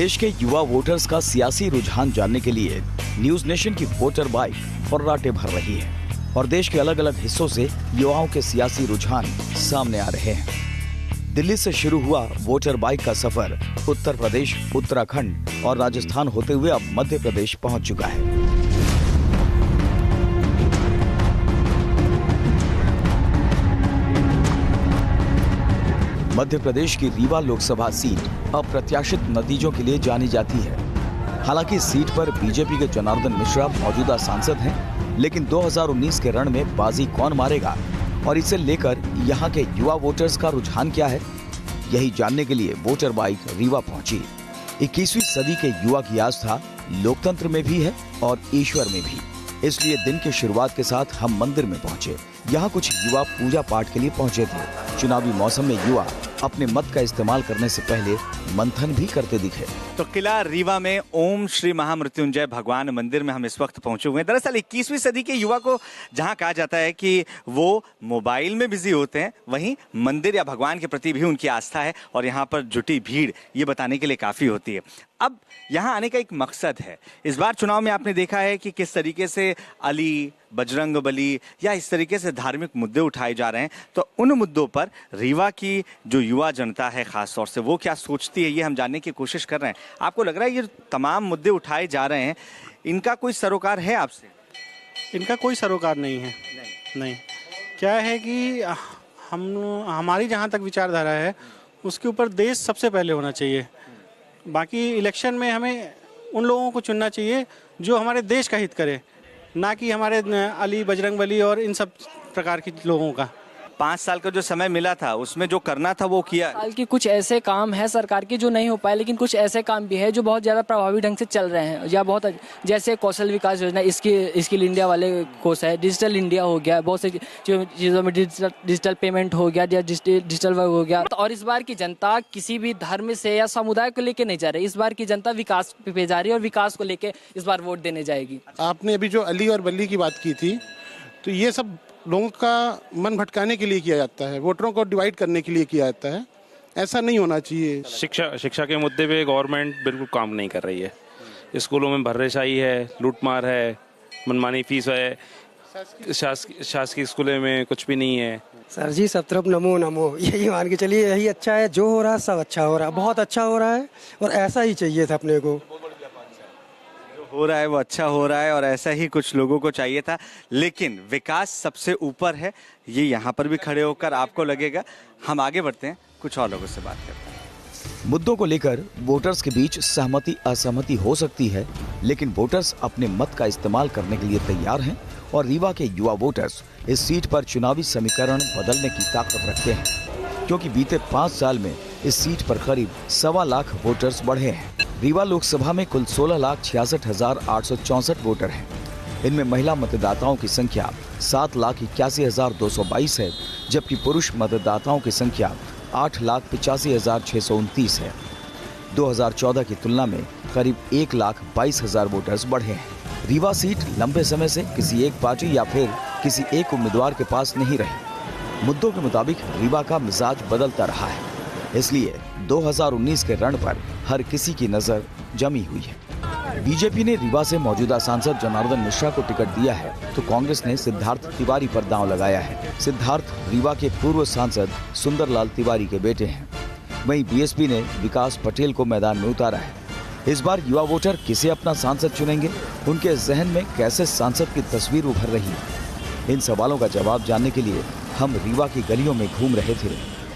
देश के युवा वोटर्स का सियासी रुझान जानने के लिए न्यूज नेशन की वोटर बाइक फर्राटे भर रही है और देश के अलग अलग हिस्सों से युवाओं के सियासी रुझान सामने आ रहे हैं। दिल्ली से शुरू हुआ वोटर बाइक का सफर उत्तर प्रदेश, उत्तराखंड और राजस्थान होते हुए अब मध्य प्रदेश पहुंच चुका है। मध्य प्रदेश की रीवा लोकसभा सीट अप्रत्याशित नतीजों के लिए जानी जाती है। हालांकि इस सीट पर बीजेपी के जनार्दन मिश्रा मौजूदा सांसद हैं, लेकिन 2019 के रण में बाजी कौन मारेगा और इसे लेकर यहां के युवा वोटर्स का रुझान क्या है, यही जानने के लिए वोटर बाइक रीवा पहुंची। 21वीं सदी के युवा की आस्था लोकतंत्र में भी है और ईश्वर में भी, इसलिए दिन की शुरुआत के साथ हम मंदिर में पहुंचे। यहाँ कुछ युवा पूजा पाठ के लिए पहुंचे थे। चुनावी मौसम में युवा अपने मत का इस्तेमाल करने से पहले मंथन भी करते दिखे। तो किला रीवा में ओम श्री महामृत्युंजय भगवान मंदिर में हम इस वक्त पहुंचे हुए हैं। दरअसल 21वीं सदी के युवा को जहां कहा जाता है कि वो मोबाइल में बिजी होते हैं, वहीं मंदिर या भगवान के प्रति भी उनकी आस्था है और यहाँ पर जुटी भीड़ ये बताने के लिए काफी होती है। अब यहाँ आने का एक मकसद है। इस बार चुनाव में आपने देखा है कि किस तरीके से अली, बजरंग बली या इस तरीके से धार्मिक मुद्दे उठाए जा रहे हैं। तो उन मुद्दों पर रीवा की जो युवा जनता है खास तौर से वो क्या सोचती है, ये हम जानने की कोशिश कर रहे हैं। आपको लग रहा है ये तमाम मुद्दे उठाए जा रहे हैं, इनका कोई सरोकार है आपसे? इनका कोई सरोकार नहीं है। नहीं। क्या है कि हमारी जहाँ तक विचारधारा है उसके ऊपर देश सबसे पहले होना चाहिए। बाकी इलेक्शन में हमें उन लोगों को चुनना चाहिए जो हमारे देश का हित करे, ना कि हमारे अली, बजरंग बली और इन सब प्रकार के लोगों का। 5 साल का जो समय मिला था उसमें जो करना था वो किया। साल की कुछ ऐसे काम है सरकार के जो नहीं हो पाए, लेकिन कुछ ऐसे काम भी है जो बहुत ज़्यादा प्रभावी ढंग से चल रहे हैं या बहुत, जैसे कौशल विकास योजना, स्किल इंडिया वाले कोर्स है, डिजिटल इंडिया हो गया, बहुत सी चीज़ों में डिजिटल पेमेंट हो गया या डिजिटल वर्क हो गया। और इस बार की जनता किसी भी धर्म से या समुदाय को लेकर नहीं जा रही। इस बार की जनता विकास पे जा रही है और विकास को लेकर इस बार वोट देने जाएगी। आपने अभी जो अली और बल्ली की बात की थी, तो ये सब लोगों का मन भटकाने के लिए किया जाता है, वोटरों को डिवाइड करने के लिए किया जाता है। ऐसा नहीं होना चाहिए। शिक्षा के मुद्दे पे गवर्नमेंट बिल्कुल काम नहीं कर रही है। स्कूलों में भर्रेशाही है, लूटमार है, मनमानी फीस है, शासकीय स्कूलों में कुछ भी नहीं है। सर जी सब तरफ नमो नमो, यही मान के चलिए, यही अच्छा है। जो हो रहा है सब अच्छा हो रहा है, बहुत अच्छा हो रहा है और ऐसा ही चाहिए था अपने को। हो रहा है वो अच्छा हो रहा है और ऐसा ही कुछ लोगों को चाहिए था, लेकिन विकास सबसे ऊपर है, ये यहाँ पर भी खड़े होकर आपको लगेगा। हम आगे बढ़ते हैं, कुछ और लोगों से बात करते हैं। मुद्दों को लेकर वोटर्स के बीच सहमति असहमति हो सकती है, लेकिन वोटर्स अपने मत का इस्तेमाल करने के लिए तैयार हैं और रीवा के युवा वोटर्स इस सीट पर चुनावी समीकरण बदलने की ताकत रखते हैं, क्योंकि बीते 5 साल में इस सीट पर करीब 1.25 लाख वोटर्स बढ़े हैं। रीवा लोकसभा में कुल 16,66,864 वोटर हैं। इनमें महिला मतदाताओं की संख्या 7,81,222 है, जबकि पुरुष मतदाताओं की संख्या 8,85,629 है। 2014 की तुलना में करीब 1,22,000 वोटर्स बढ़े हैं। रीवा सीट लंबे समय से किसी एक पार्टी या फिर किसी एक उम्मीदवार के पास नहीं रही। मुद्दों के मुताबिक रीवा का मिजाज बदलता रहा है, इसलिए 2019 के रण पर हर किसी की नजर जमी हुई है। बीजेपी ने रीवा से मौजूदा सांसद जनार्दन मिश्रा को टिकट दिया है, तो कांग्रेस ने सिद्धार्थ तिवारी पर दांव लगाया है। सिद्धार्थ रीवा के पूर्व सांसद सुंदरलाल तिवारी के बेटे हैं। वहीं बीएसपी ने विकास पटेल को मैदान में उतारा है। इस बार युवा वोटर किसे अपना सांसद चुनेंगे, उनके जहन में कैसे सांसद की तस्वीर उभर रही है, इन सवालों का जवाब जानने के लिए हम रीवा की गलियों में घूम रहे थे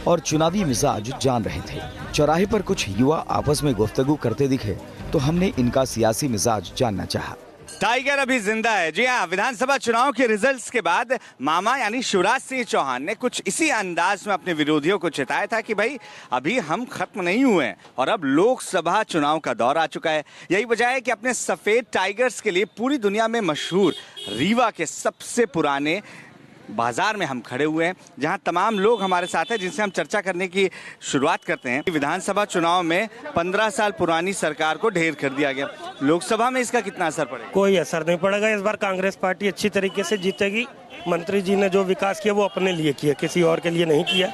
और चुनावी मिजाज जान रहे थे। चौराहे पर कुछ युवा आपस में गुफ्तगू करते दिखे, तो हमने इनका सियासी मिजाज जानना चाहा। टाइगर अभी जिंदा है। जी हाँ, विधानसभा चुनाव के रिजल्ट्स के बाद मामा यानी शिवराज सिंह चौहान ने कुछ इसी अंदाज में अपने विरोधियों को चेताया था कि भाई अभी हम खत्म नहीं हुए हैं और अब लोकसभा चुनाव का दौर आ चुका है। यही वजह है कि अपने सफेद टाइगर्स के लिए पूरी दुनिया में मशहूर रीवा के सबसे पुराने बाजार में हम खड़े हुए हैं, जहां तमाम लोग हमारे साथ हैं जिनसे हम चर्चा करने की शुरुआत करते हैं। विधानसभा चुनाव में 15 साल पुरानी सरकार को ढेर कर दिया गया, लोकसभा में इसका कितना असर पड़ेगा? कोई असर नहीं पड़ेगा। इस बार कांग्रेस पार्टी अच्छी तरीके से जीतेगी। मंत्री जी ने जो विकास किया वो अपने लिए किया, किसी और के लिए नहीं किया।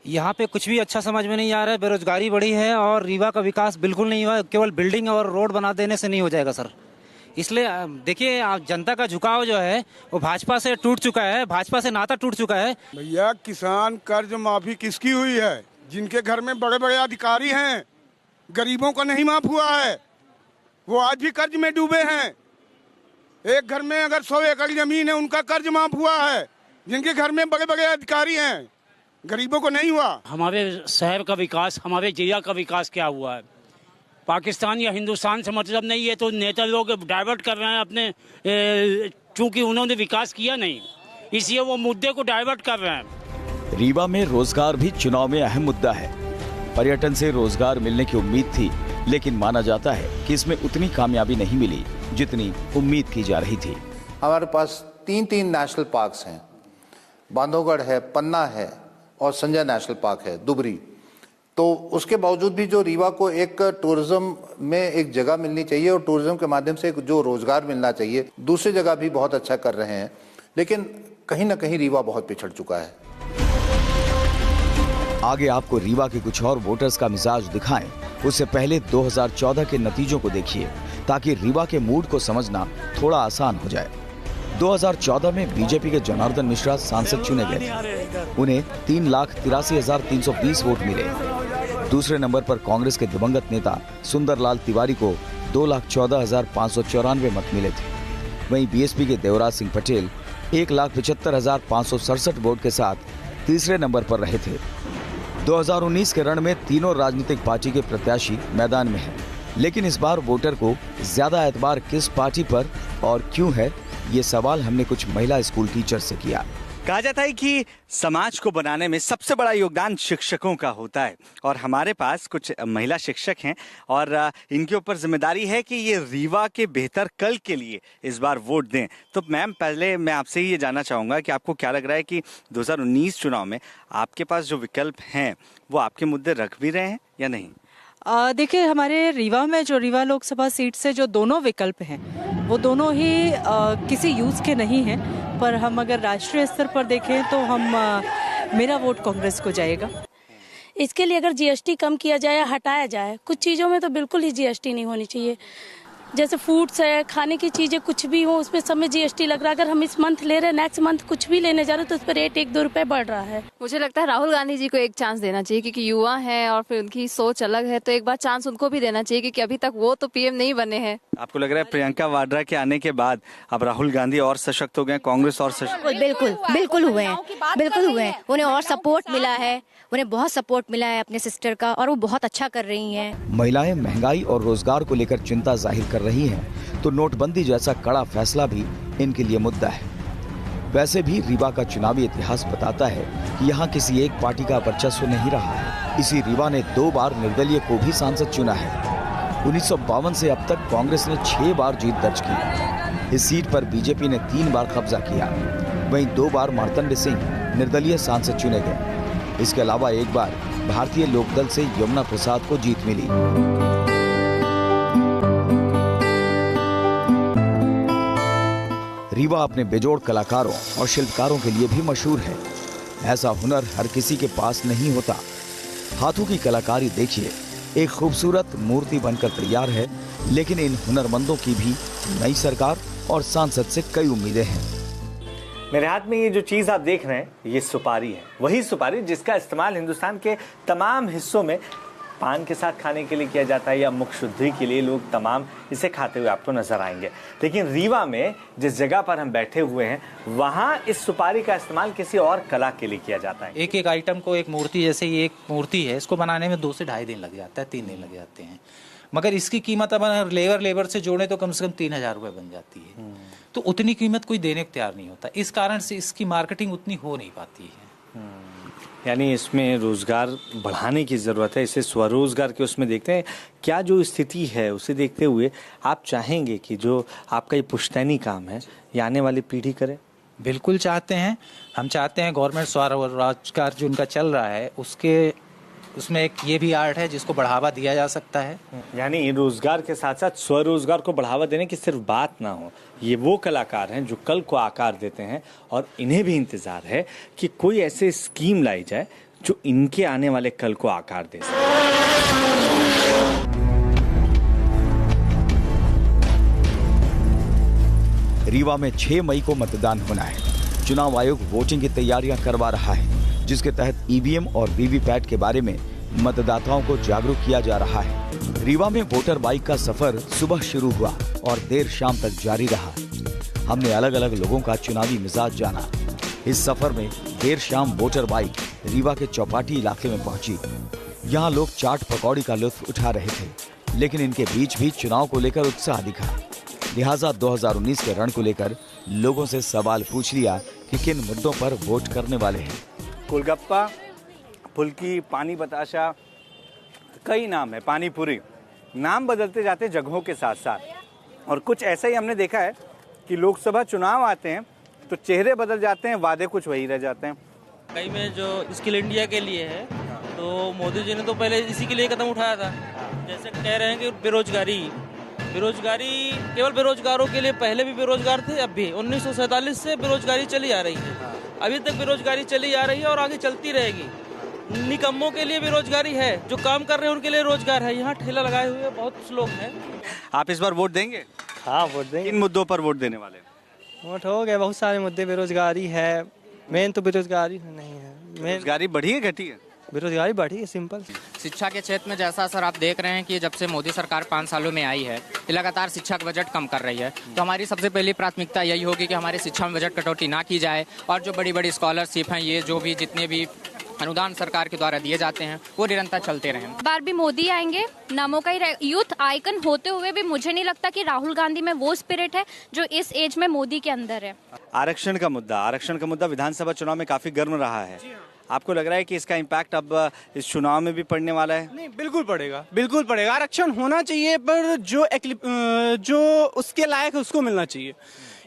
यहाँ पे कुछ भी अच्छा समझ में नहीं आ रहा है। बेरोजगारी बढ़ी है और रीवा का विकास बिल्कुल नहीं हुआ। केवल बिल्डिंग और रोड बना देने से नहीं हो जाएगा सर। इसलिए देखिए, जनता का झुकाव जो है वो भाजपा से टूट चुका है, भाजपा से नाता टूट चुका है। भैया, किसान कर्ज माफी किसकी हुई है? जिनके घर में बड़े बड़े अधिकारी हैं, गरीबों का नहीं माफ हुआ है। वो आज भी कर्ज में डूबे हैं। एक घर में अगर 100 एकड़ जमीन है, उनका कर्ज माफ हुआ है। जिनके घर में बड़े बड़े अधिकारी हैं, गरीबों को नहीं हुआ। हमारे शहर का विकास, हमारे जिला का विकास क्या हुआ है? पाकिस्तान या हिंदुस्तान से मतलब नहीं है, तो नेता लोग डाइवर्ट कर रहे हैं अपने, चूंकि उन्होंने विकास किया नहीं, इसलिए वो मुद्दे को डाइवर्ट कर रहे हैं। रीवा में रोजगार भी चुनाव में अहम मुद्दा है। पर्यटन से रोजगार मिलने की उम्मीद थी, लेकिन माना जाता है कि इसमें उतनी कामयाबी नहीं मिली जितनी उम्मीद की जा रही थी। हमारे पास तीन नेशनल पार्क्स हैं, बांधवगढ़ है, पन्ना है और संजय नेशनल पार्क है, दुबरी। तो उसके बावजूद भी जो रीवा को एक टूरिज्म में एक जगह मिलनी चाहिए और टूरिज्म के माध्यम से जो रोजगार मिलना चाहिए, दूसरी जगह भी बहुत अच्छा कर रहे हैं, लेकिन कहीं ना कहीं रीवा बहुत पिछड़ चुका है। आगे आपको रीवा के कुछ और वोटर्स का मिजाज दिखाएं, उससे पहले 2014 के नतीजों को देखिए, ताकि रीवा के मूड को समझना थोड़ा आसान हो जाए। 2014 में बीजेपी के जनार्दन मिश्रा सांसद चुने गए थे। उन्हें 3,83,320 वोट मिले। दूसरे नंबर पर कांग्रेस के दिवंगत नेता सुंदरलाल तिवारी को 2,14,594 मत मिले थे। वहीं बीएसपी के देवराज सिंह पटेल 1,75,567 वोट के साथ तीसरे नंबर पर रहे थे। 2019 के रण में तीनों राजनीतिक पार्टी के प्रत्याशी मैदान में हैं, लेकिन इस बार वोटर को ज्यादा एतबार किस पार्टी पर और क्यों है, ये सवाल हमने कुछ महिला स्कूल टीचर से किया। कहा जाता है कि समाज को बनाने में सबसे बड़ा योगदान शिक्षकों का होता है, और हमारे पास कुछ महिला शिक्षक हैं और इनके ऊपर जिम्मेदारी है कि ये रीवा के बेहतर कल के लिए इस बार वोट दें। तो मैम, पहले मैं आपसे ये जानना चाहूँगा कि आपको क्या लग रहा है कि 2019 चुनाव में आपके पास जो विकल्प हैं वो आपके मुद्दे रख भी रहे हैं या नहीं? देखिए, हमारे रीवा में जो रीवा लोकसभा सीट से जो दोनों विकल्प हैं वो दोनों ही किसी यूज़ के नहीं हैं, पर हम अगर राष्ट्रीय स्तर पर देखें तो मेरा वोट कांग्रेस को जाएगा। इसके लिए अगर जीएसटी कम किया जाए या हटाया जाए, कुछ चीज़ों में तो बिल्कुल ही जीएसटी नहीं होनी चाहिए। जैसे फूड्स है, खाने की चीज़ें कुछ भी हो, उसमें सब में जीएसटी लग रहा है। अगर हम इस मंथ ले रहे हैं, नेक्स्ट मंथ कुछ भी लेने जा रहे हैं, तो उस पर रेट 1-2 रुपए बढ़ रहा है। मुझे लगता है राहुल गांधी जी को एक चांस देना चाहिए, क्योंकि युवा हैं और फिर उनकी सोच अलग है, तो एक बार चांस उनको भी देना चाहिए, क्योंकि अभी तक वो तो पीएम नहीं बने हैं। आपको लग रहा है प्रियंका वाड्रा के आने के बाद अब राहुल गांधी और सशक्त हो गए, कांग्रेस और सशक्त? बिल्कुल हुए हैं। उन्हें और सपोर्ट मिला है, उन्हें बहुत सपोर्ट मिला है अपने सिस्टर का, और वो बहुत अच्छा कर रही हैं। महिलाएं महंगाई और रोजगार को लेकर चिंता जाहिर कर रही हैं, तो नोटबंदी जैसा कड़ा फैसला भी इनके लिए मुद्दा है। वैसे भी रीवा का चुनावी इतिहास बताता है कि यहाँ किसी एक पार्टी का वर्चस्व नहीं रहा है। इसी रीवा ने 2 बार निर्दलीय को भी सांसद चुना है। 1952 से अब तक कांग्रेस ने 6 बार जीत दर्ज की। इस सीट पर बीजेपी ने 3 बार कब्जा किया। वहीं 2 बार मार्तंड सिंह निर्दलीय सांसद चुने गए। इसके अलावा एक बार भारतीय लोकदल से यमुना प्रसाद को जीत मिली। रीवा अपने बेजोड़ कलाकारों और शिल्पकारों के लिए भी मशहूर है। ऐसा हुनर हर किसी के पास नहीं होता। हाथों की कलाकारी देखिए, एक खूबसूरत मूर्ति बनकर तैयार है, लेकिन इन हुनरमंदों की भी नई सरकार और सांसद से कई उम्मीदें हैं। मेरे हाथ में ये जो चीज आप देख रहे हैं, ये सुपारी है। वही सुपारी जिसका इस्तेमाल हिंदुस्तान के तमाम हिस्सों में पान के साथ खाने के लिए किया जाता है, या मुख शुद्धि के लिए लोग तमाम इसे खाते हुए आपको नजर आएंगे। लेकिन रीवा में जिस जगह पर हम बैठे हुए हैं, वहाँ इस सुपारी का इस्तेमाल किसी और कला के लिए किया जाता है। एक एक आइटम को, एक मूर्ति, जैसे ये एक मूर्ति है, इसको बनाने में 2 से ढाई दिन लग जाता है, 3 दिन लग जाते हैं। मगर इसकी कीमत अब लेबर से जोड़े तो कम से कम 3,000 रुपये बन जाती है। तो उतनी कीमत कोई देने को तैयार नहीं होता। इस कारण से इसकी मार्केटिंग उतनी हो नहीं पाती है। यानी इसमें रोजगार बढ़ाने की ज़रूरत है। इसे स्वरोजगार के उसमें देखते हैं। क्या जो स्थिति है उसे देखते हुए आप चाहेंगे कि जो आपका ये पुश्तैनी काम है, ये आने वाली पीढ़ी करे? बिल्कुल चाहते हैं। हम चाहते हैं गवर्नमेंट स्वरोजगार जो उनका चल रहा है उसमें एक ये भी आर्ट है जिसको बढ़ावा दिया जा सकता है। यानी रोजगार के साथ साथ स्वरोजगार को बढ़ावा देने की सिर्फ बात ना हो। ये वो कलाकार हैं जो कल को आकार देते हैं, और इन्हें भी इंतजार है कि कोई ऐसे स्कीम लाई जाए जो इनके आने वाले कल को आकार दे सके। रीवा में 6 मई को मतदान होना है। चुनाव आयोग वोटिंग की तैयारियां करवा रहा है, जिसके तहत ईवीएम और वीवीपैट के बारे में मतदाताओं को जागरूक किया जा रहा है। रीवा में वोटर बाइक का सफर सुबह शुरू हुआ और देर शाम तक जारी रहा। हमने अलग अलग लोगों का चुनावी मिजाज जाना। इस सफर में देर शाम वोटर बाइक रीवा के चौपाटी इलाके में पहुंची। यहाँ लोग चाट पकौड़ी का लुत्फ उठा रहे थे, लेकिन इनके बीच भी चुनाव को लेकर उत्साह दिखा। लिहाजा 2019 के रण को लेकर लोगों से सवाल पूछ लिया कि किन मुद्दों पर वोट करने वाले हैं। गोलगप्पा, फुल्की, पानी बताशा, कई नाम है, पानी पूरी, नाम बदलते जाते जगहों के साथ साथ। और कुछ ऐसा ही हमने देखा है कि लोकसभा चुनाव आते हैं तो चेहरे बदल जाते हैं, वादे कुछ वही रह जाते हैं। कई में जो स्किल इंडिया के लिए है, तो मोदी जी ने तो पहले इसी के लिए कदम उठाया था। जैसे कह रहे हैं कि बेरोजगारी केवल बेरोजगारों के लिए, पहले भी बेरोजगार थे, अब भी 1947 से बेरोजगारी चली आ रही है, अभी तक बेरोजगारी चली आ रही है और आगे चलती रहेगी। निकम्मों के लिए बेरोजगारी है, जो काम कर रहे हैं उनके लिए रोजगार है। यहाँ ठेला लगाए हुए बहुत लोग हैं। आप इस बार वोट देंगे? हाँ, वोट देंगे। किन मुद्दों पर वोट देने वाले? वोट हो गए, बहुत सारे मुद्दे। बेरोजगारी है, मेन तो बेरोजगारी नहीं है। बेरोजगारी बढ़ी है घटी है? बेरोजगारी बढ़ी है, सिंपल। शिक्षा के क्षेत्र में जैसा सर आप देख रहे हैं कि जब से मोदी सरकार 5 सालों में आई है, लगातार शिक्षा का बजट कम कर रही है। तो हमारी सबसे पहली प्राथमिकता यही होगी कि हमारे शिक्षा में बजट कटौती ना की जाए और जो बड़ी बड़ी स्कॉलरशिप हैं, ये जो भी जितने भी अनुदान सरकार के द्वारा दिए जाते हैं, वो निरंतर चलते रहें। बार भी मोदी आएंगे, नामों का ही यूथ आइकन होते हुए भी मुझे नहीं लगता कि राहुल गांधी में वो स्पिरिट है जो इस एज में मोदी के अंदर है। आरक्षण का मुद्दा विधानसभा चुनाव में काफी गर्म रहा है। आपको लग रहा है कि इसका इम्पैक्ट अब इस चुनाव में भी पड़ने वाला है? नहीं, बिल्कुल पड़ेगा, बिल्कुल पड़ेगा। आरक्षण होना चाहिए, पर जो उसके लायक है उसको मिलना चाहिए।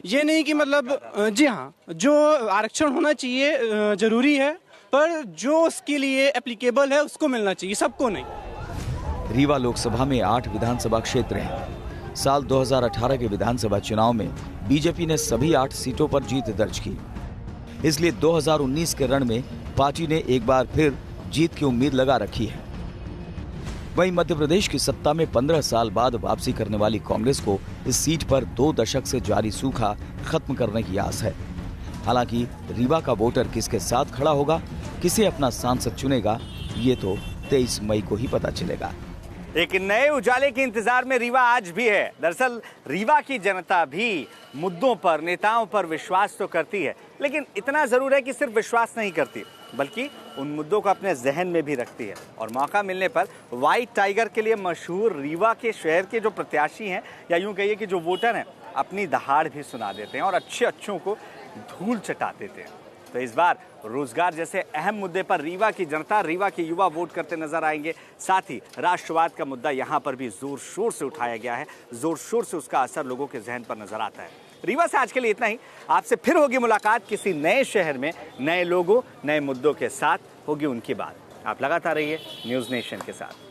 ये नहीं कि मतलब जी हाँ, जो आरक्षण होना चाहिए जरूरी है, पर जो उसके लिए एप्लीकेबल है उसको मिलना चाहिए, सबको नहीं। रीवा लोकसभा में 8 विधानसभा क्षेत्र हैं। साल 2018 के विधानसभा चुनाव में बीजेपी ने सभी 8 सीटों पर जीत दर्ज की। इसलिए 2019 के रण में पार्टी ने एक बार फिर जीत की उम्मीद लगा रखी है। वहीं मध्य प्रदेश की सत्ता में 15 साल बाद वापसी करने वाली कांग्रेस को इस सीट पर 2 दशक से जारी सूखा खत्म करने की आस है। हालांकि रीवा का वोटर किसके साथ खड़ा होगा, किसे अपना सांसद चुनेगा, ये तो 23 मई को ही पता चलेगा। एक नए उजाले के इंतजार में रीवा आज भी है। दरअसल रीवा की जनता भी मुद्दों पर, नेताओं पर विश्वास तो करती है, लेकिन इतना जरूर है कि सिर्फ विश्वास नहीं करती, बल्कि उन मुद्दों को अपने जहन में भी रखती है। और मौका मिलने पर व्हाइट टाइगर के लिए मशहूर रीवा के शहर के जो प्रत्याशी हैं, या यूं कहिए कि जो वोटर हैं, अपनी दहाड़ भी सुना देते हैं और अच्छों को धूल चटा देते हैं। तो इस बार रोजगार जैसे अहम मुद्दे पर रीवा की जनता, रीवा के युवा वोट करते नजर आएंगे। साथ ही राष्ट्रवाद का मुद्दा यहाँ पर भी जोर शोर से उठाया गया है, जोर शोर से उसका असर लोगों के जहन पर नजर आता है। रीवा से आज के लिए इतना ही। आपसे फिर होगी मुलाकात किसी नए शहर में, नए लोगों, नए मुद्दों के साथ होगी उनकी बात। आप लगातार रहिए न्यूज़ नेशन के साथ।